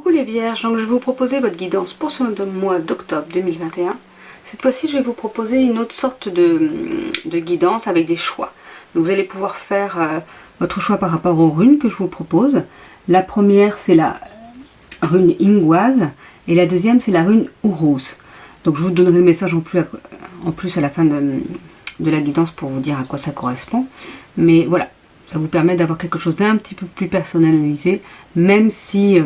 Coucou les vierges, donc je vais vous proposer votre guidance pour ce mois d'octobre 2021. Cette fois-ci je vais vous proposer une autre sorte de guidance avec des choix. Donc vous allez pouvoir faire votre choix par rapport aux runes que je vous propose. La première c'est la rune Ingoise et la deuxième c'est la rune Uruz. Donc je vous donnerai le message en plus à la fin de la guidance pour vous dire à quoi ça correspond. Mais voilà, ça vous permet d'avoir quelque chose d'un petit peu plus personnalisé, même si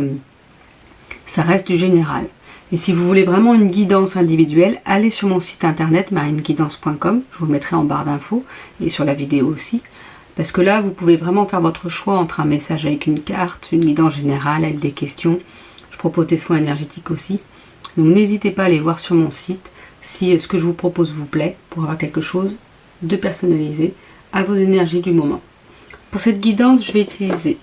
ça reste du général. Et si vous voulez vraiment une guidance individuelle, allez sur mon site internet marineguidance.com, je vous le mettrai en barre d'infos et sur la vidéo aussi. Parce que là, vous pouvez vraiment faire votre choix entre un message avec une carte, une guidance générale avec des questions. Je propose des soins énergétiques aussi. Donc n'hésitez pas à aller voir sur mon site si ce que je vous propose vous plaît, pour avoir quelque chose de personnalisé à vos énergies du moment. Pour cette guidance, je vais utiliser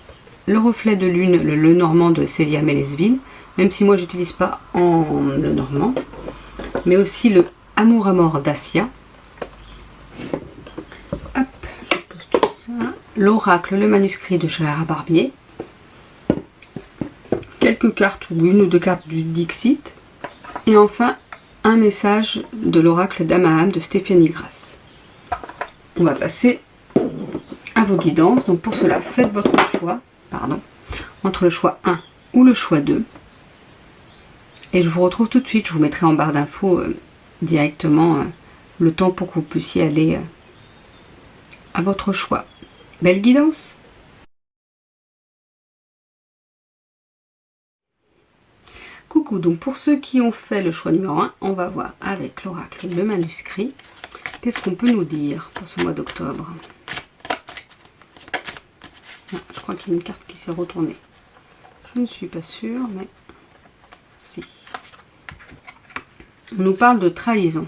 le reflet de lune, le Lenormand de Célia Mélesville, même si moi j'utilise pas en Lenormand, mais aussi le Amour à mort d'Assia. Hop, je pose tout ça. L'oracle, le manuscrit de Gérard Barbier. Quelques cartes ou une ou deux cartes du Dixit. Et enfin, un message de l'oracle d'Amaham de Stéphanie Grasse. On va passer à vos guidances. Donc pour cela, faites votre choix, entre le choix 1 ou le choix 2. Et je vous retrouve tout de suite, je vous mettrai en barre d'infos directement le temps pour que vous puissiez aller à votre choix. Belle guidance! Coucou, donc pour ceux qui ont fait le choix numéro 1, on va voir avec l'oracle le manuscrit. Qu'est-ce qu'on peut nous dire pour ce mois d'octobre? Je crois qu'il y a une carte qui s'est retournée. Je ne suis pas sûre, mais si. On nous parle de trahison.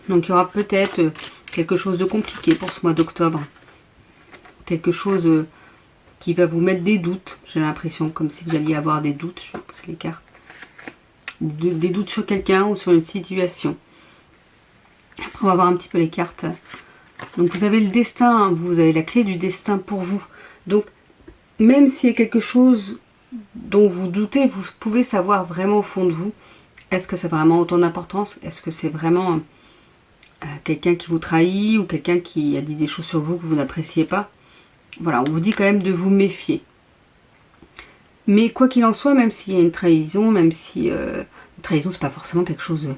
Donc il y aura peut-être quelque chose de compliqué pour ce mois d'octobre. Quelque chose qui va vous mettre des doutes, j'ai l'impression, comme si vous alliez avoir des doutes. Je vais pousser les cartes. Des doutes sur quelqu'un ou sur une situation. Après on va voir un petit peu les cartes. Donc vous avez le destin, vous avez la clé du destin pour vous. Donc même s'il y a quelque chose dont vous doutez, vous pouvez savoir vraiment au fond de vous, est-ce que ça a vraiment autant d'importance? Est-ce que c'est vraiment quelqu'un qui vous trahit ou quelqu'un qui a dit des choses sur vous que vous n'appréciez pas? Voilà, on vous dit quand même de vous méfier. Mais quoi qu'il en soit, même s'il y a une trahison, même si une trahison c'est pas forcément quelque chose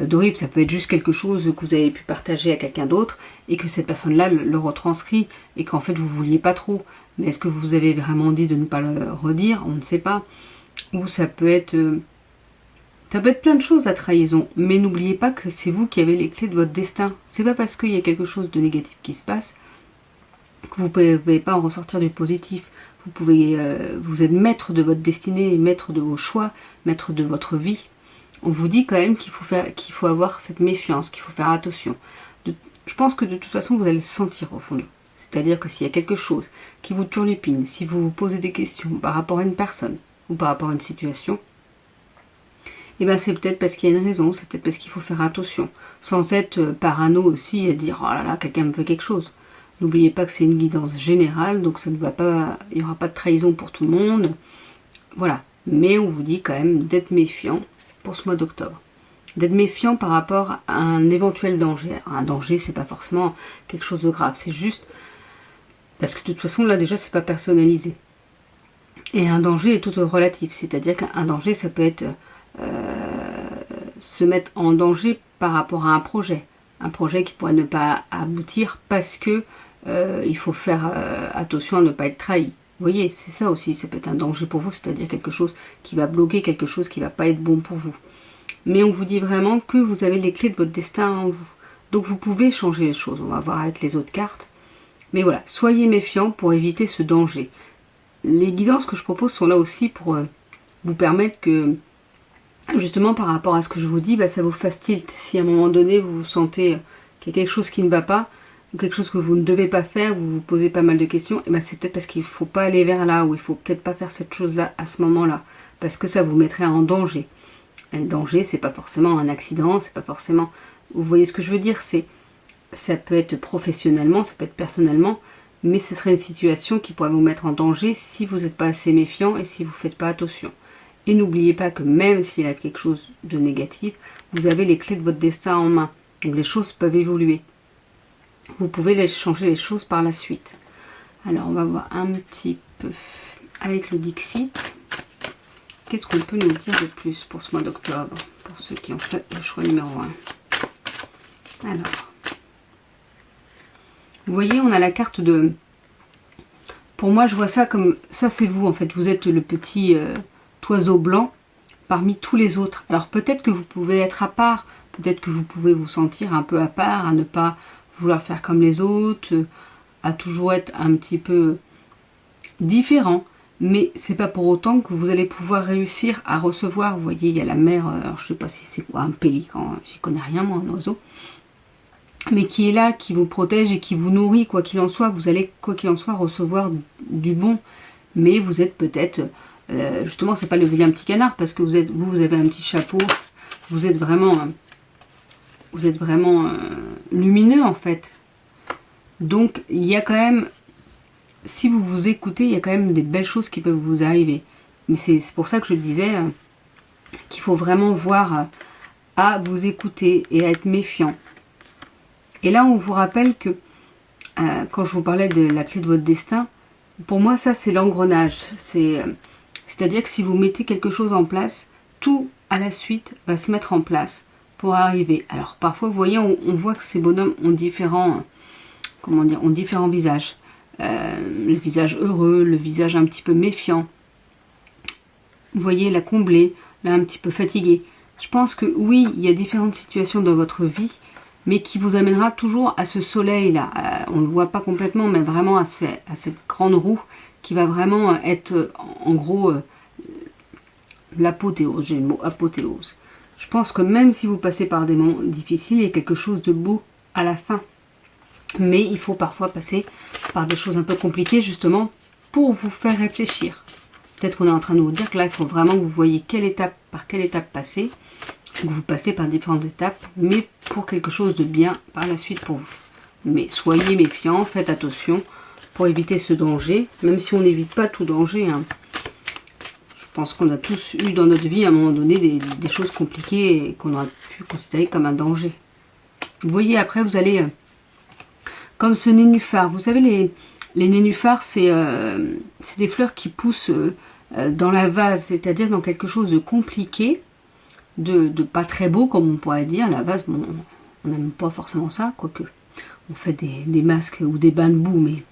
d'horrible, ça peut être juste quelque chose que vous avez pu partager à quelqu'un d'autre et que cette personne-là le retranscrit et qu'en fait vous vouliez pas trop. Mais est-ce que vous avez vraiment dit de ne pas le redire? On ne sait pas. Ou ça peut être plein de choses, la trahison. Mais n'oubliez pas que c'est vous qui avez les clés de votre destin. C'est pas parce qu'il y a quelque chose de négatif qui se passe que vous ne pouvez pas en ressortir du positif. Vous pouvez, vous êtes maître de votre destinée, maître de vos choix, maître de votre vie. On vous dit quand même qu'il faut avoir cette méfiance, qu'il faut faire attention. Je pense que de toute façon, vous allez le sentir au fond de vous. C'est-à-dire que s'il y a quelque chose qui vous turlupine, si vous vous posez des questions par rapport à une personne ou par rapport à une situation, et bien c'est peut-être parce qu'il y a une raison, c'est peut-être parce qu'il faut faire attention. Sans être parano aussi et dire « Oh là là, quelqu'un me veut quelque chose ». N'oubliez pas que c'est une guidance générale, donc ça ne va pas, il n'y aura pas de trahison pour tout le monde. Voilà. Mais on vous dit quand même d'être méfiant pour ce mois d'octobre. D'être méfiant par rapport à un éventuel danger. Alors, un danger, c'est pas forcément quelque chose de grave, c'est juste parce que de toute façon, là déjà, c'est pas personnalisé. Et un danger est tout relatif, c'est-à-dire qu'un danger, ça peut être se mettre en danger par rapport à un projet qui pourrait ne pas aboutir parce que il faut faire attention à ne pas être trahi. Vous voyez, c'est ça aussi, ça peut être un danger pour vous, c'est-à-dire quelque chose qui va bloquer, quelque chose qui va pas être bon pour vous. Mais on vous dit vraiment que vous avez les clés de votre destin en vous. Donc vous pouvez changer les choses, on va voir avec les autres cartes. Mais voilà, soyez méfiants pour éviter ce danger. Les guidances que je propose sont là aussi pour vous permettre que, justement par rapport à ce que je vous dis, ça vous fasse tilt. Si à un moment donné vous vous sentez qu'il y a quelque chose qui ne va pas, ou quelque chose que vous ne devez pas faire, vous vous posez pas mal de questions, et c'est peut-être parce qu'il ne faut pas aller vers là, ou il faut peut-être pas faire cette chose-là à ce moment-là, parce que ça vous mettrait en danger. Et le danger, c'est pas forcément un accident, c'est pas forcément... Vous voyez ce que je veux dire, ça peut être professionnellement, ça peut être personnellement, mais ce serait une situation qui pourrait vous mettre en danger si vous n'êtes pas assez méfiant et si vous ne faites pas attention. Et n'oubliez pas que même s'il y a quelque chose de négatif, vous avez les clés de votre destin en main. Donc les choses peuvent évoluer. Vous pouvez changer les choses par la suite. Alors on va voir un petit peu avec le Dixit. Qu'est-ce qu'on peut nous dire de plus pour ce mois d'octobre, pour ceux qui ont fait le choix numéro 1. Alors, vous voyez, on a la carte de... Pour moi, je vois ça comme... Ça, c'est vous, en fait. Vous êtes le petit oiseau blanc parmi tous les autres. Alors, peut-être que vous pouvez être à part. Peut-être que vous pouvez vous sentir un peu à part, à ne pas vouloir faire comme les autres, à toujours être un petit peu différent. Mais c'est pas pour autant que vous allez pouvoir réussir à recevoir. Vous voyez, il y a la mer, alors je sais pas si c'est quoi, un pélican, j'y connais rien moi, un oiseau. Mais qui est là, qui vous protège et qui vous nourrit, quoi qu'il en soit. Vous allez, quoi qu'il en soit, recevoir du bon. Mais vous êtes peut-être, justement, c'est pas le vilain petit canard, parce que vous avez un petit chapeau. Vous êtes vraiment lumineux, en fait. Donc, il y a quand même, si vous vous écoutez, il y a quand même des belles choses qui peuvent vous arriver. Mais c'est pour ça que je disais qu'il faut vraiment voir à vous écouter et à être méfiant. Et là, on vous rappelle que, quand je vous parlais de la clé de votre destin, pour moi, ça, c'est l'engrenage. C'est-à-dire que si vous mettez quelque chose en place, tout à la suite va se mettre en place pour arriver. Alors, parfois, vous voyez, on voit que ces bonhommes ont différents visages. Le visage heureux, le visage un petit peu méfiant. Vous voyez, la comblée, là, un petit peu fatiguée. Je pense que, oui, il y a différentes situations dans votre vie, mais qui vous amènera toujours à ce soleil-là. On ne le voit pas complètement, mais vraiment à cette grande roue qui va vraiment être, en gros, l'apothéose. J'ai le mot apothéose. Je pense que même si vous passez par des moments difficiles, il y a quelque chose de beau à la fin. Mais il faut parfois passer par des choses un peu compliquées, justement, pour vous faire réfléchir. Peut-être qu'on est en train de vous dire que là, il faut vraiment que vous voyez par quelle étape passer. Vous passez par différentes étapes, mais pour quelque chose de bien par la suite pour vous. Mais soyez méfiants, faites attention pour éviter ce danger, même si on n'évite pas tout danger. Hein. Je pense qu'on a tous eu dans notre vie à un moment donné des choses compliquées et qu'on aurait pu considérer comme un danger. Vous voyez, après vous allez, comme ce nénuphar, vous savez les nénuphars, c'est des fleurs qui poussent dans la vase, c'est-à-dire dans quelque chose de compliqué, de pas très beau, comme on pourrait dire. La vase, bon, on n'aime pas forcément ça, quoique on fait des masques ou des bains de boue, mais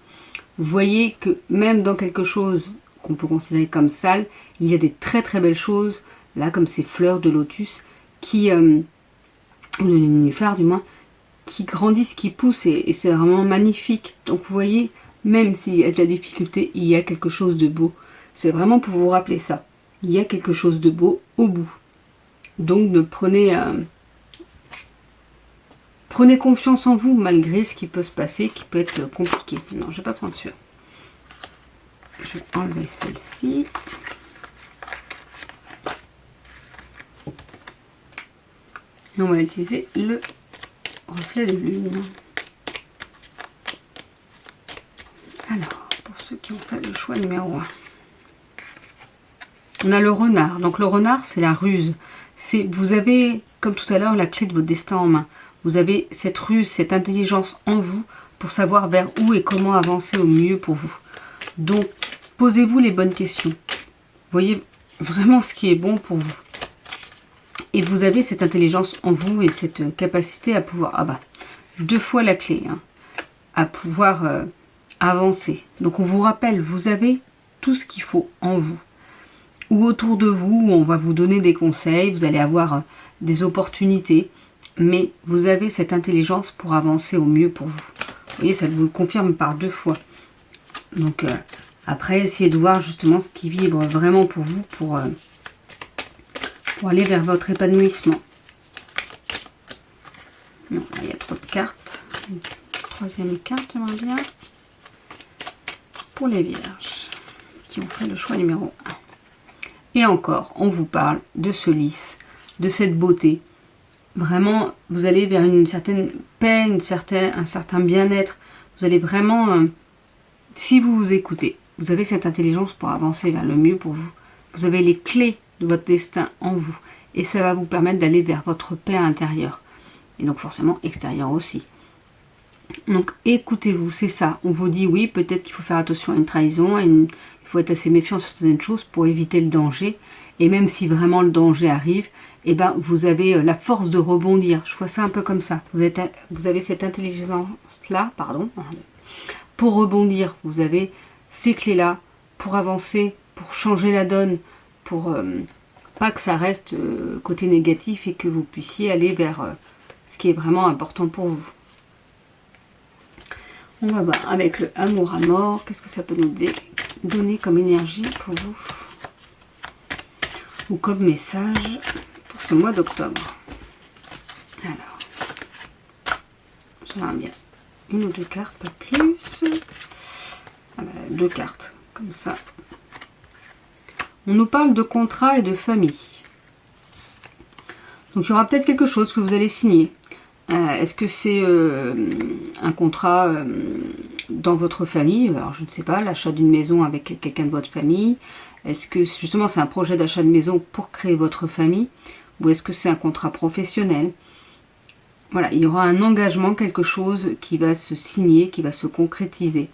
vous voyez que même dans quelque chose qu'on peut considérer comme sale, il y a des très très belles choses, là, comme ces fleurs de lotus, ou de nénuphar du moins, qui grandissent, qui poussent, et c'est vraiment magnifique. Donc vous voyez, même s'il y a de la difficulté, il y a quelque chose de beau. C'est vraiment pour vous rappeler ça. Il y a quelque chose de beau au bout. Donc ne prenez confiance en vous malgré ce qui peut se passer, qui peut être compliqué. Non, je ne vais pas prendre celui-là. Je vais enlever celle-ci. Et on va utiliser le reflet de lune. Alors, pour ceux qui ont fait le choix numéro 1. On a le renard. Donc le renard, c'est la ruse. Vous avez, comme tout à l'heure, la clé de votre destin en main. Vous avez cette ruse, cette intelligence en vous pour savoir vers où et comment avancer au mieux pour vous. Donc, posez-vous les bonnes questions. Voyez vraiment ce qui est bon pour vous. Et vous avez cette intelligence en vous et cette capacité à pouvoir... 2 fois la clé. Hein, à pouvoir avancer. Donc, on vous rappelle, vous avez tout ce qu'il faut en vous. Ou autour de vous, où on va vous donner des conseils, vous allez avoir des opportunités, mais vous avez cette intelligence pour avancer au mieux pour vous. Vous voyez, ça vous le confirme par 2 fois. Donc, après, essayez de voir justement ce qui vibre vraiment pour vous, pour aller vers votre épanouissement. Non, là, il y a trop de cartes. Une 3e carte, j'aimerais bien. Pour les vierges, qui ont fait le choix numéro 1. Et encore, on vous parle de ce lys, de cette beauté. Vraiment, vous allez vers une certaine paix, un certain bien-être. Vous allez vraiment si vous vous écoutez, vous avez cette intelligence pour avancer vers le mieux pour vous. Vous avez les clés de votre destin en vous. Et ça va vous permettre d'aller vers votre paix intérieure. Et donc forcément extérieure aussi. Donc écoutez-vous, c'est ça. On vous dit oui, peut-être qu'il faut faire attention à une trahison, il faut être assez méfiant sur certaines choses pour éviter le danger. Et même si vraiment le danger arrive, eh ben, vous avez la force de rebondir. Je vois ça un peu comme ça. Vous avez cette intelligence-là, pour rebondir. Vous avez ces clés-là pour avancer, pour changer la donne, pour pas que ça reste côté négatif et que vous puissiez aller vers ce qui est vraiment important pour vous. On va voir avec le amour à mort, qu'est-ce que ça peut nous donner comme énergie pour vous ou comme message pour ce mois d'octobre. Alors, j'aimerais bien une ou deux cartes, pas plus. Ah ben, 2 cartes, comme ça. On nous parle de contrat et de famille. Donc il y aura peut-être quelque chose que vous allez signer. Est-ce que c'est un contrat dans votre famille? Alors je ne sais pas, l'achat d'une maison avec quelqu'un de votre famille. Est-ce que justement c'est un projet d'achat de maison pour créer votre famille? Ou est-ce que c'est un contrat professionnel? Voilà, il y aura un engagement, quelque chose qui va se signer, qui va se concrétiser.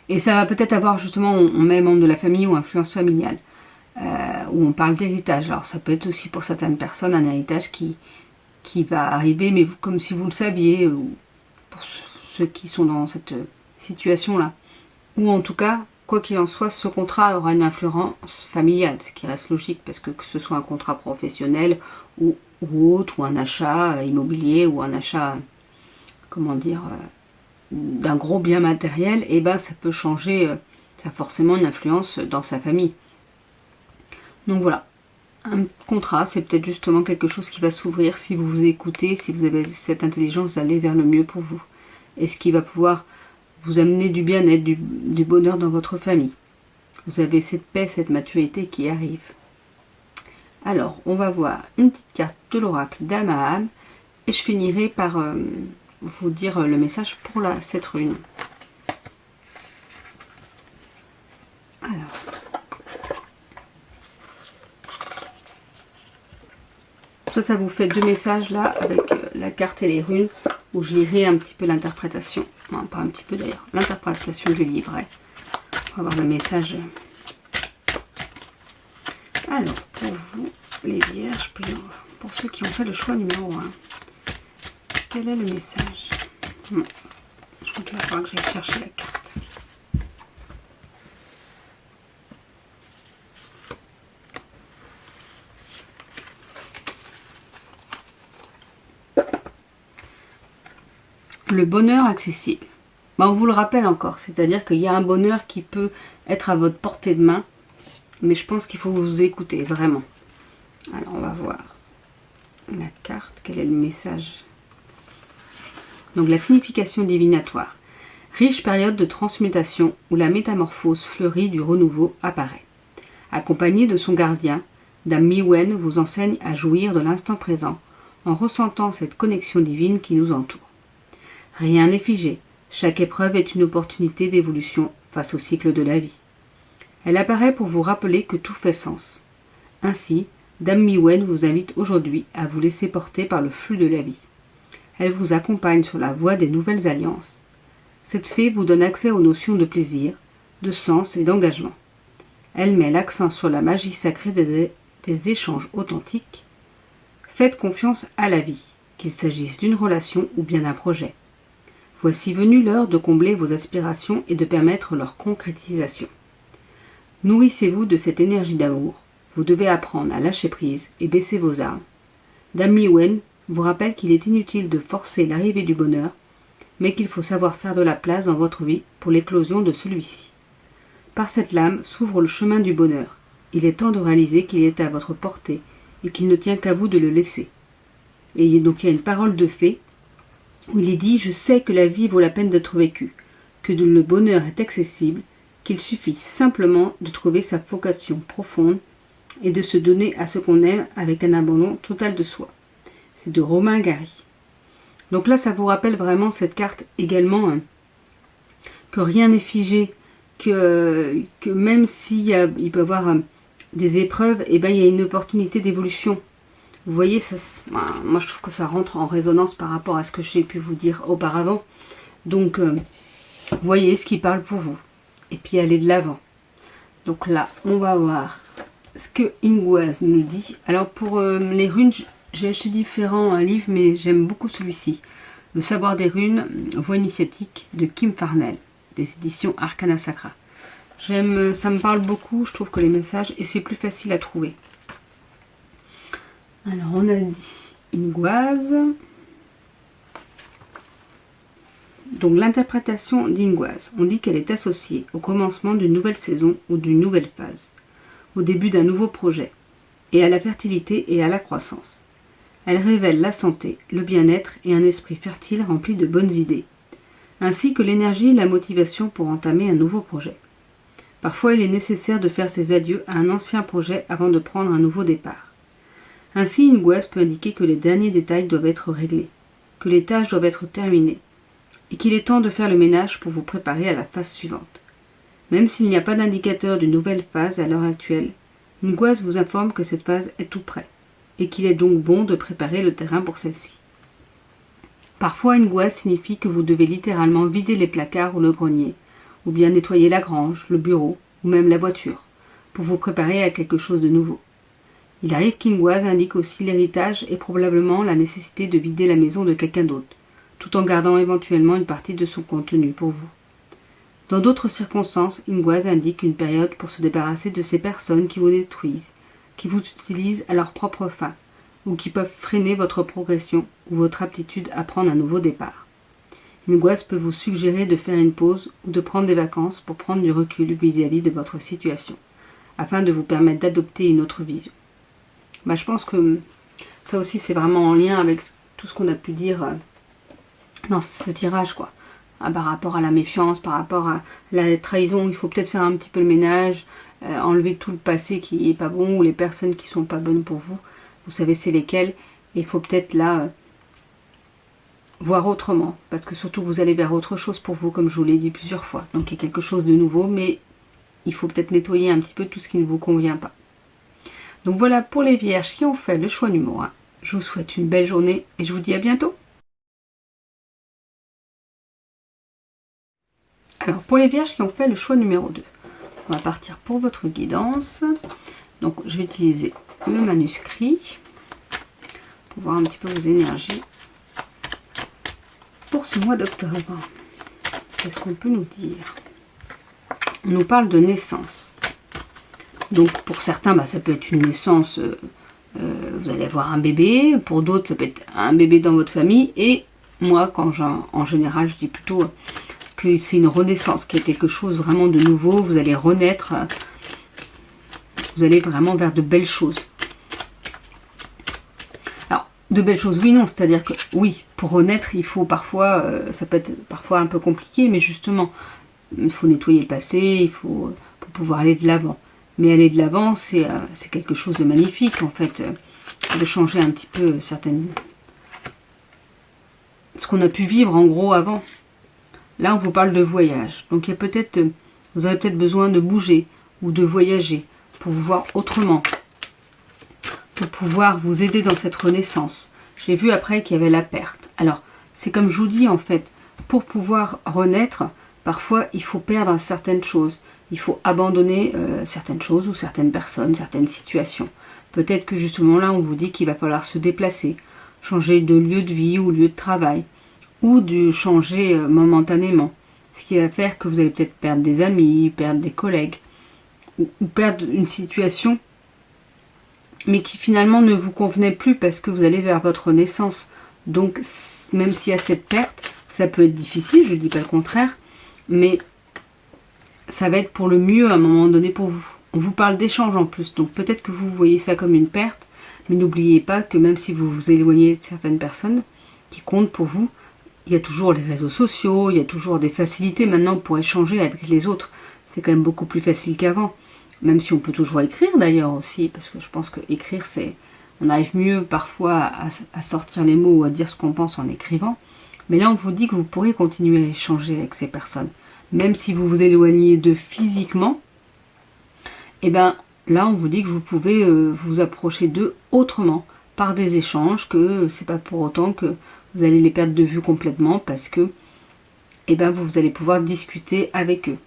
Et ça va peut-être avoir justement, on met membre de la famille ou influence familiale. Où on parle d'héritage. Alors ça peut être aussi pour certaines personnes un héritage qui va arriver, mais comme si vous le saviez, pour ceux qui sont dans cette situation-là. Ou en tout cas, quoi qu'il en soit, ce contrat aura une influence familiale, ce qui reste logique, parce que ce soit un contrat professionnel ou autre, ou un achat immobilier, ou un achat, comment dire, d'un gros bien matériel, et ben ça peut changer, ça a forcément une influence dans sa famille. Donc voilà. Un contrat, c'est peut-être justement quelque chose qui va s'ouvrir si vous vous écoutez, si vous avez cette intelligence d'aller vers le mieux pour vous. Et ce qui va pouvoir vous amener du bien-être, du bonheur dans votre famille. Vous avez cette paix, cette maturité qui arrive. Alors, on va voir une petite carte de l'oracle d'âme à âme. Et je finirai par vous dire le message pour cette rune. Alors... Ça vous fait 2 messages là avec la carte et les runes où je lirai un petit peu l'interprétation. Non, pas un petit peu d'ailleurs. L'interprétation je livrerai. On va voir le message. Alors, pour vous, les vierges, pour ceux qui ont fait le choix numéro 1, quel est le message? Je crois qu'il va falloir que j'aille chercher la carte. Le bonheur accessible. On vous le rappelle encore, c'est-à-dire qu'il y a un bonheur qui peut être à votre portée de main, mais je pense qu'il faut vous écouter, vraiment. Alors, on va voir la carte, quel est le message. Donc, la signification divinatoire. Riche période de transmutation où la métamorphose fleurie du renouveau apparaît. Accompagné de son gardien, Dame Miwen vous enseigne à jouir de l'instant présent en ressentant cette connexion divine qui nous entoure. Rien n'est figé, chaque épreuve est une opportunité d'évolution face au cycle de la vie. Elle apparaît pour vous rappeler que tout fait sens. Ainsi, Dame Miwen vous invite aujourd'hui à vous laisser porter par le flux de la vie. Elle vous accompagne sur la voie des nouvelles alliances. Cette fée vous donne accès aux notions de plaisir, de sens et d'engagement. Elle met l'accent sur la magie sacrée des échanges authentiques. Faites confiance à la vie, qu'il s'agisse d'une relation ou bien d'un projet. Voici venue l'heure de combler vos aspirations et de permettre leur concrétisation. Nourrissez-vous de cette énergie d'amour. Vous devez apprendre à lâcher prise et baisser vos armes. Dame Miwen vous rappelle qu'il est inutile de forcer l'arrivée du bonheur, mais qu'il faut savoir faire de la place dans votre vie pour l'éclosion de celui-ci. Par cette lame s'ouvre le chemin du bonheur. Il est temps de réaliser qu'il est à votre portée et qu'il ne tient qu'à vous de le laisser. Et donc il y a une parole de fée où il est dit « Je sais que la vie vaut la peine d'être vécue, que le bonheur est accessible, qu'il suffit simplement de trouver sa vocation profonde et de se donner à ce qu'on aime avec un abandon total de soi. » C'est de Romain Gary. Donc là, ça vous rappelle vraiment cette carte également, que rien n'est figé, que même il peut y avoir des épreuves, et ben il y a une opportunité d'évolution. Vous voyez, ça, moi je trouve que ça rentre en résonance par rapport à ce que j'ai pu vous dire auparavant. Donc, voyez ce qui parle pour vous. Et puis allez de l'avant. Donc là, on va voir ce que Ingwaz nous dit. Alors pour les runes, j'ai acheté différents livres, mais j'aime beaucoup celui-ci. Le savoir des runes, voie initiatique de Kim Farnell, des éditions Arcana Sacra. Ça me parle beaucoup, je trouve que les messages, et c'est plus facile à trouver. Alors on a dit Ingwaz. Donc l'interprétation d'Ingwaz, on dit qu'elle est associée au commencement d'une nouvelle saison ou d'une nouvelle phase, au début d'un nouveau projet, et à la fertilité et à la croissance. Elle révèle la santé, le bien-être et un esprit fertile rempli de bonnes idées, ainsi que l'énergie et la motivation pour entamer un nouveau projet. Parfois, il est nécessaire de faire ses adieux à un ancien projet avant de prendre un nouveau départ. Ainsi, Ingwaz peut indiquer que les derniers détails doivent être réglés, que les tâches doivent être terminées, et qu'il est temps de faire le ménage pour vous préparer à la phase suivante. Même s'il n'y a pas d'indicateur d'une nouvelle phase à l'heure actuelle, Ingwaz vous informe que cette phase est tout près, et qu'il est donc bon de préparer le terrain pour celle-ci. Parfois, Ingwaz signifie que vous devez littéralement vider les placards ou le grenier, ou bien nettoyer la grange, le bureau, ou même la voiture, pour vous préparer à quelque chose de nouveau. Il arrive qu'Ingwaz indique aussi l'héritage et probablement la nécessité de vider la maison de quelqu'un d'autre, tout en gardant éventuellement une partie de son contenu pour vous. Dans d'autres circonstances, Ingwaz indique une période pour se débarrasser de ces personnes qui vous détruisent, qui vous utilisent à leur propre fin, ou qui peuvent freiner votre progression ou votre aptitude à prendre un nouveau départ. Ingwaz peut vous suggérer de faire une pause ou de prendre des vacances pour prendre du recul vis-à-vis de votre situation, afin de vous permettre d'adopter une autre vision. Je pense que ça aussi c'est vraiment en lien avec tout ce qu'on a pu dire dans ce tirage, quoi. Par rapport à la méfiance, par rapport à la trahison, il faut peut-être faire un petit peu le ménage, enlever tout le passé qui est pas bon, ou les personnes qui sont pas bonnes pour vous. Vous savez c'est lesquelles, et il faut peut-être là voir autrement, parce que surtout vous allez vers autre chose pour vous, comme je vous l'ai dit plusieurs fois. Donc il y a quelque chose de nouveau, mais il faut peut-être nettoyer un petit peu tout ce qui ne vous convient pas. Donc voilà pour les vierges qui ont fait le choix numéro 1. Je vous souhaite une belle journée et je vous dis à bientôt. Alors pour les vierges qui ont fait le choix numéro 2, on va partir pour votre guidance. Donc je vais utiliser le manuscrit pour voir un petit peu vos énergies pour ce mois d'octobre. Qu'est-ce qu'on peut nous dire? On nous parle de naissance. Donc pour certains, ça peut être une naissance, vous allez avoir un bébé. Pour d'autres, ça peut être un bébé dans votre famille. Et moi, en général, je dis plutôt que c'est une renaissance, qu'il y a quelque chose vraiment de nouveau. Vous allez renaître. Vous allez vraiment vers de belles choses. Alors, de belles choses, oui, non. C'est-à-dire que, oui, pour renaître, il faut parfois, ça peut être parfois un peu compliqué, mais justement, il faut nettoyer le passé, il faut pour pouvoir aller de l'avant. Mais aller de l'avant, c'est quelque chose de magnifique, en fait, de changer un petit peu ce qu'on a pu vivre, en gros, avant. Là, on vous parle de voyage. Donc, vous aurez peut-être besoin de bouger ou de voyager pour vous voir autrement, pour pouvoir vous aider dans cette renaissance. J'ai vu après qu'il y avait la perte. Alors, c'est comme je vous dis, en fait, pour pouvoir renaître, parfois, il faut perdre certaines choses. Il faut abandonner certaines choses ou certaines personnes, certaines situations. Peut-être que justement là, on vous dit qu'il va falloir se déplacer, changer de lieu de vie ou lieu de travail, ou de changer momentanément. Ce qui va faire que vous allez peut-être perdre des amis, perdre des collègues, ou perdre une situation, mais qui finalement ne vous convenait plus parce que vous allez vers votre naissance. Donc, même s'il y a cette perte, ça peut être difficile, je ne dis pas le contraire, mais ça va être pour le mieux à un moment donné pour vous. On vous parle d'échange en plus, donc peut-être que vous voyez ça comme une perte, mais n'oubliez pas que même si vous vous éloignez de certaines personnes qui comptent pour vous, il y a toujours les réseaux sociaux, il y a toujours des facilités maintenant pour échanger avec les autres. C'est quand même beaucoup plus facile qu'avant, même si on peut toujours écrire d'ailleurs aussi, parce que je pense que écrire, on arrive mieux parfois à sortir les mots ou à dire ce qu'on pense en écrivant. Mais là, on vous dit que vous pourrez continuer à échanger avec ces personnes, même si vous vous éloignez d'eux physiquement, et bien là on vous dit que vous pouvez vous approcher d'eux autrement, par des échanges, que c'est pas pour autant que vous allez les perdre de vue complètement, parce que et ben vous allez pouvoir discuter avec eux.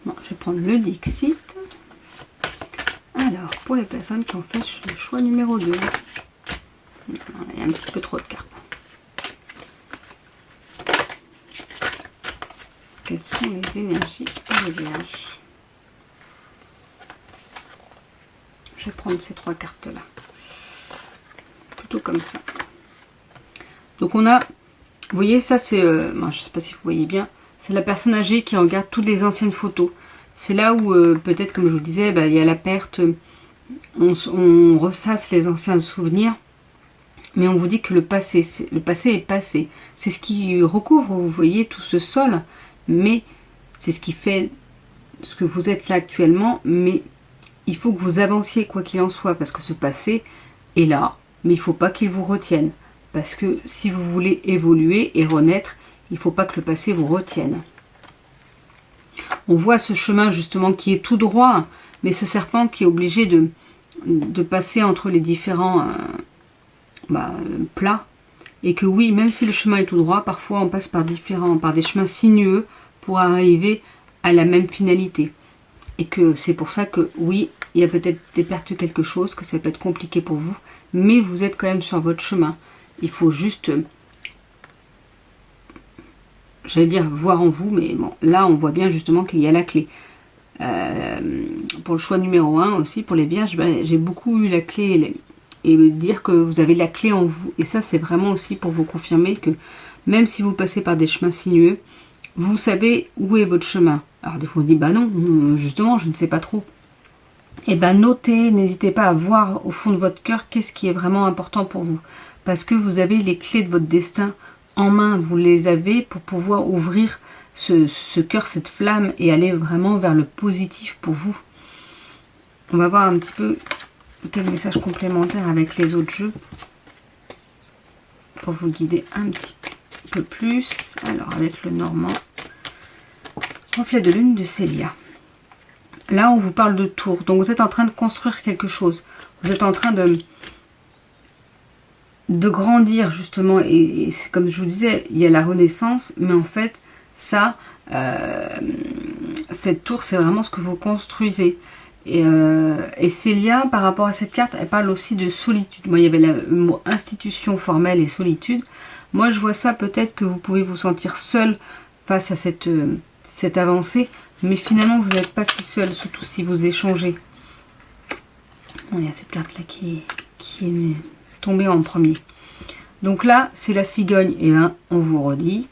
Bon, je vais prendre le Dixit. Alors, pour les personnes qui ont fait le choix numéro 2. Il y a un petit peu trop de cartes. Quelles sont les énergies pour les vierges? Je vais prendre ces 3 cartes-là. Plutôt comme ça. Donc on a, vous voyez, ça c'est, je ne sais pas si vous voyez bien, c'est la personne âgée qui regarde toutes les anciennes photos. C'est là où, peut-être, comme je vous disais, il y a la perte, on ressasse les anciens souvenirs, mais on vous dit que le passé est passé. C'est ce qui recouvre, vous voyez, tout ce sol, mais c'est ce qui fait ce que vous êtes là actuellement, mais il faut que vous avanciez quoi qu'il en soit, parce que ce passé est là, mais il ne faut pas qu'il vous retienne. Parce que si vous voulez évoluer et renaître, il ne faut pas que le passé vous retienne. On voit ce chemin justement qui est tout droit, mais ce serpent qui est obligé de passer entre les différents plats. Et que oui, même si le chemin est tout droit, parfois on passe par des chemins sinueux pour arriver à la même finalité. Et que c'est pour ça que oui, il y a peut-être des pertes quelque chose, que ça peut être compliqué pour vous, mais vous êtes quand même sur votre chemin. Il faut juste, j'allais dire, voir en vous, mais bon, là on voit bien justement qu'il y a la clé. Pour le choix numéro 1 aussi, pour les vierges, j'ai beaucoup eu la clé et dire que vous avez la clé en vous. Et ça, c'est vraiment aussi pour vous confirmer que même si vous passez par des chemins sinueux, vous savez où est votre chemin. Alors des fois on dit, bah non, justement, je ne sais pas trop. Et ben notez, n'hésitez pas à voir au fond de votre cœur qu'est-ce qui est vraiment important pour vous. Parce que vous avez les clés de votre destin en main, vous les avez pour pouvoir ouvrir ce cœur, cette flamme, et aller vraiment vers le positif pour vous. On va voir un petit peu quel message complémentaire avec les autres jeux pour vous guider un petit peu plus. Alors avec le Normand, reflet de lune de Célia. Là on vous parle de tour, donc vous êtes en train de construire quelque chose, vous êtes en train de grandir justement, et c'est comme je vous disais, il y a la renaissance, mais en fait ça, cette tour c'est vraiment ce que vous construisez. Et Célia, par rapport à cette carte, elle parle aussi de solitude. Moi il y avait le mot institution formelle et solitude. Moi je vois ça, peut-être que vous pouvez vous sentir seul face à cette avancée, mais finalement vous n'êtes pas si seul, surtout si vous échangez. Bon, il y a cette carte là qui est tombée en premier. Donc là c'est la cigogne, et ben on vous redit,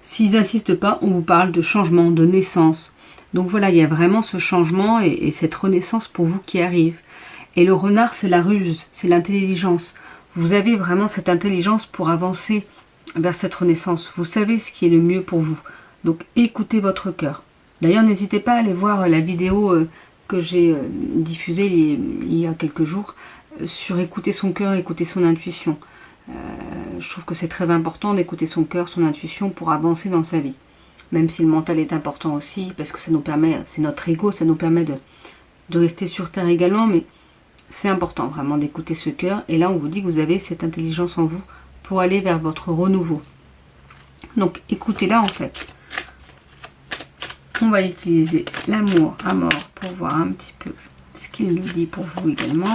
s'ils n'insistent pas, on vous parle de changement, de naissance. Donc voilà, il y a vraiment ce changement et cette renaissance pour vous qui arrive. Et le renard, c'est la ruse, c'est l'intelligence. Vous avez vraiment cette intelligence pour avancer vers cette renaissance. Vous savez ce qui est le mieux pour vous. Donc écoutez votre cœur. D'ailleurs, n'hésitez pas à aller voir la vidéo que j'ai diffusée il y a quelques jours sur écouter son cœur, écouter son intuition. Je trouve que c'est très important d'écouter son cœur, son intuition pour avancer dans sa vie. Même si le mental est important aussi, parce que ça nous permet, c'est notre ego, ça nous permet de rester sur terre également, mais c'est important vraiment d'écouter ce cœur. Et là, on vous dit que vous avez cette intelligence en vous pour aller vers votre renouveau. Donc, écoutez-la en fait. On va utiliser l'amour à mort pour voir un petit peu ce qu'il nous dit pour vous également.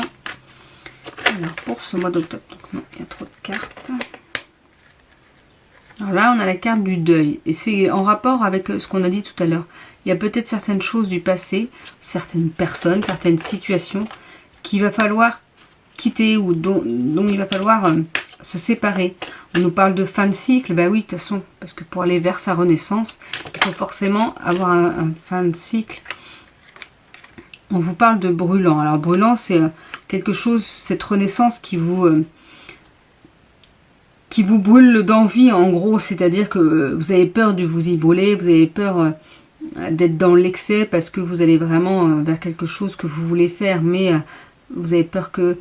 Alors, pour ce mois d'octobre, donc non, il y a trop de cartes. Alors là, on a la carte du deuil. Et c'est en rapport avec ce qu'on a dit tout à l'heure. Il y a peut-être certaines choses du passé, certaines personnes, certaines situations qu'il va falloir quitter ou dont il va falloir se séparer. On nous parle de fin de cycle. Bah oui, de toute façon, parce que pour aller vers sa renaissance, il faut forcément avoir un fin de cycle. On vous parle de brûlant. Alors brûlant, c'est quelque chose, cette renaissance qui vous brûle d'envie, en gros, c'est-à-dire que vous avez peur de vous y brûler, vous avez peur d'être dans l'excès parce que vous allez vraiment vers quelque chose que vous voulez faire, mais vous avez peur que,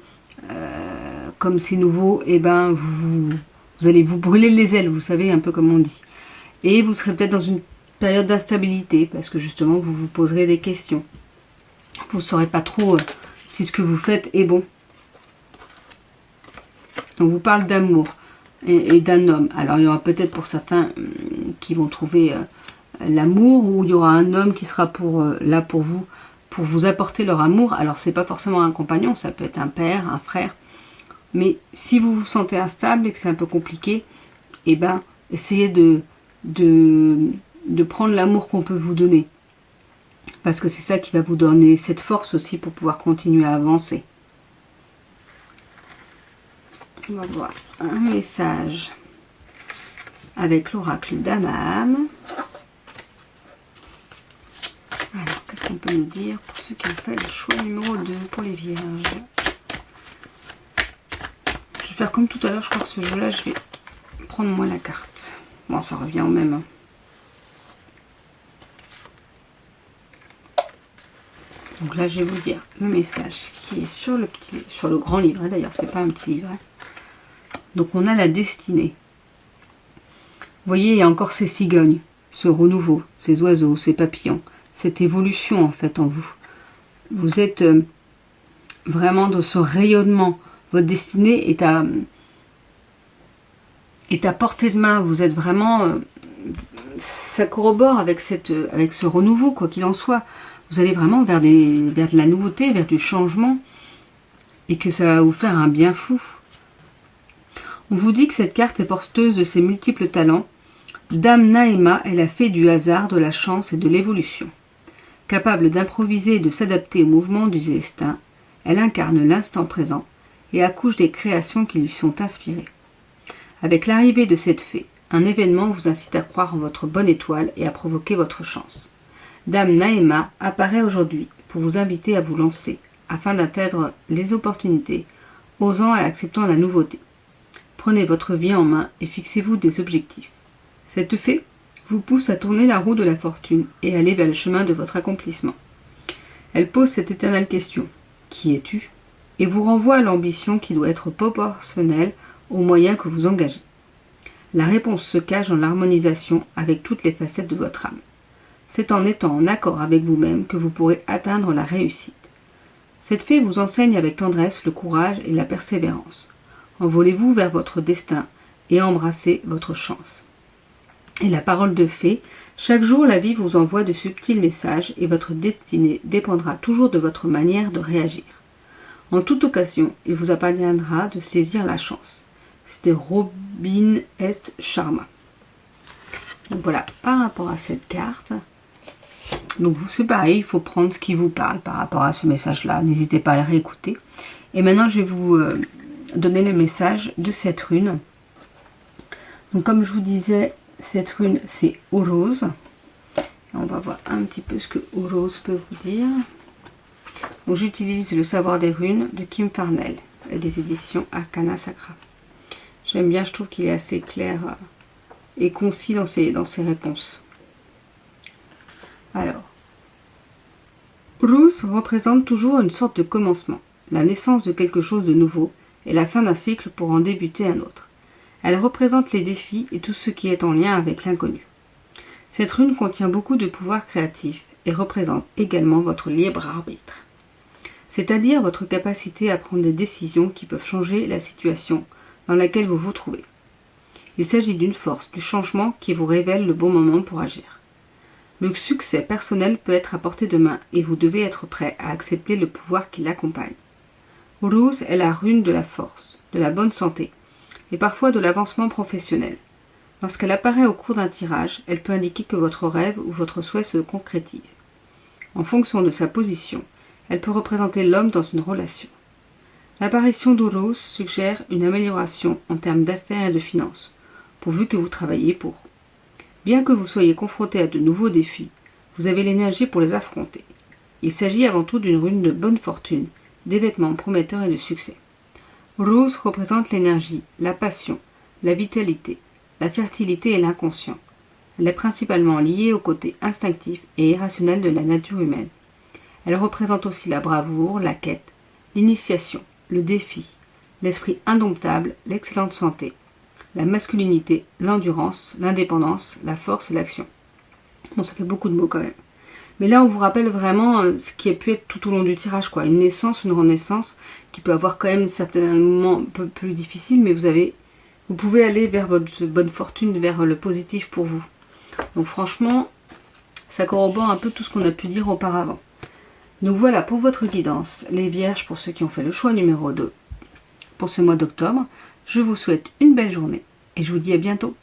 comme c'est nouveau, et ben vous allez vous brûler les ailes, vous savez, un peu comme on dit. Et vous serez peut-être dans une période d'instabilité, parce que justement, vous vous poserez des questions. Vous ne saurez pas trop si ce que vous faites est bon. On vous parle d'amour et d'un homme. Alors, il y aura peut-être pour certains qui vont trouver l'amour, ou il y aura un homme qui sera là pour vous apporter leur amour. Alors, c'est pas forcément un compagnon, ça peut être un père, un frère. Mais si vous vous sentez instable et que c'est un peu compliqué, eh ben, essayez de prendre l'amour qu'on peut vous donner. Parce que c'est ça qui va vous donner cette force aussi pour pouvoir continuer à avancer. On va voir un message avec l'oracle d'Amam. Alors, qu'est-ce qu'on peut nous dire pour ceux qui ont fait le choix numéro 2 pour les vierges? Je vais faire comme tout à l'heure, je crois que ce jeu-là, je vais prendre moins la carte. Bon, ça revient au même. Donc là, je vais vous dire le message qui est sur le grand livret. D'ailleurs, c'est pas un petit livret. Donc, on a la destinée. Vous voyez, il y a encore ces cigognes, ce renouveau, ces oiseaux, ces papillons, cette évolution en fait en vous. Vous êtes vraiment dans ce rayonnement. Votre destinée est à portée de main. Vous êtes vraiment... ça corrobore avec ce renouveau, quoi qu'il en soit. Vous allez vraiment vers de la nouveauté, vers du changement, et que ça va vous faire un bien fou. On vous dit que cette carte est porteuse de ses multiples talents. Dame Naïma est la fée du hasard, de la chance et de l'évolution. Capable d'improviser et de s'adapter au mouvement du destin, elle incarne l'instant présent et accouche des créations qui lui sont inspirées. Avec l'arrivée de cette fée, un événement vous incite à croire en votre bonne étoile et à provoquer votre chance. Dame Naïma apparaît aujourd'hui pour vous inviter à vous lancer, afin d'atteindre les opportunités, osant et acceptant la nouveauté. Prenez votre vie en main et fixez-vous des objectifs. Cette fée vous pousse à tourner la roue de la fortune et aller vers le chemin de votre accomplissement. Elle pose cette éternelle question « Qui es-tu » et vous renvoie à l'ambition qui doit être proportionnelle aux moyens que vous engagez. La réponse se cache dans l'harmonisation avec toutes les facettes de votre âme. C'est en étant en accord avec vous-même que vous pourrez atteindre la réussite. Cette fée vous enseigne avec tendresse le courage et la persévérance. Envolez-vous vers votre destin et embrassez votre chance. Et la parole de fée, chaque jour la vie vous envoie de subtils messages et votre destinée dépendra toujours de votre manière de réagir. En toute occasion, il vous appartiendra de saisir la chance. C'était Robin S. Sharma. Donc voilà, par rapport à cette carte, donc c'est pareil, il faut prendre ce qui vous parle par rapport à ce message-là. N'hésitez pas à le réécouter. Et maintenant, je vais vous donner le message de cette rune. Donc comme je vous disais, cette rune, c'est Uruz. On va voir un petit peu ce que Uruz peut vous dire. Donc j'utilise le savoir des runes de Kim Farnell et des éditions Arcana Sacra. J'aime bien, je trouve qu'il est assez clair et concis dans ses réponses. Alors, Uruz représente toujours une sorte de commencement, la naissance de quelque chose de nouveau et la fin d'un cycle pour en débuter un autre. Elle représente les défis et tout ce qui est en lien avec l'inconnu. Cette rune contient beaucoup de pouvoir créatif et représente également votre libre arbitre, c'est-à-dire votre capacité à prendre des décisions qui peuvent changer la situation dans laquelle vous vous trouvez. Il s'agit d'une force du changement qui vous révèle le bon moment pour agir. Le succès personnel peut être à portée de main et vous devez être prêt à accepter le pouvoir qui l'accompagne. Uruz est la rune de la force, de la bonne santé et parfois de l'avancement professionnel. Lorsqu'elle apparaît au cours d'un tirage, elle peut indiquer que votre rêve ou votre souhait se concrétise. En fonction de sa position, elle peut représenter l'homme dans une relation. L'apparition d'Uruz suggère une amélioration en termes d'affaires et de finances, pourvu que vous travaillez pour. Bien que vous soyez confronté à de nouveaux défis, vous avez l'énergie pour les affronter. Il s'agit avant tout d'une rune de bonne fortune, des vêtements prometteurs et de succès. Uruz représente l'énergie, la passion, la vitalité, la fertilité et l'inconscient. Elle est principalement liée au côté instinctif et irrationnel de la nature humaine. Elle représente aussi la bravoure, la quête, l'initiation, le défi, l'esprit indomptable, l'excellente santé, la masculinité, l'endurance, l'indépendance, la force et l'action. Bon, ça fait beaucoup de mots quand même. Mais là, on vous rappelle vraiment ce qui a pu être tout au long du tirage, quoi. Une naissance, une renaissance, qui peut avoir quand même certains moments un peu plus difficiles, mais vous pouvez aller vers votre bonne fortune, vers le positif pour vous. Donc franchement, ça corrobore un peu tout ce qu'on a pu dire auparavant. Donc voilà pour votre guidance, les vierges, pour ceux qui ont fait le choix numéro 2 pour ce mois d'octobre. Je vous souhaite une belle journée et je vous dis à bientôt.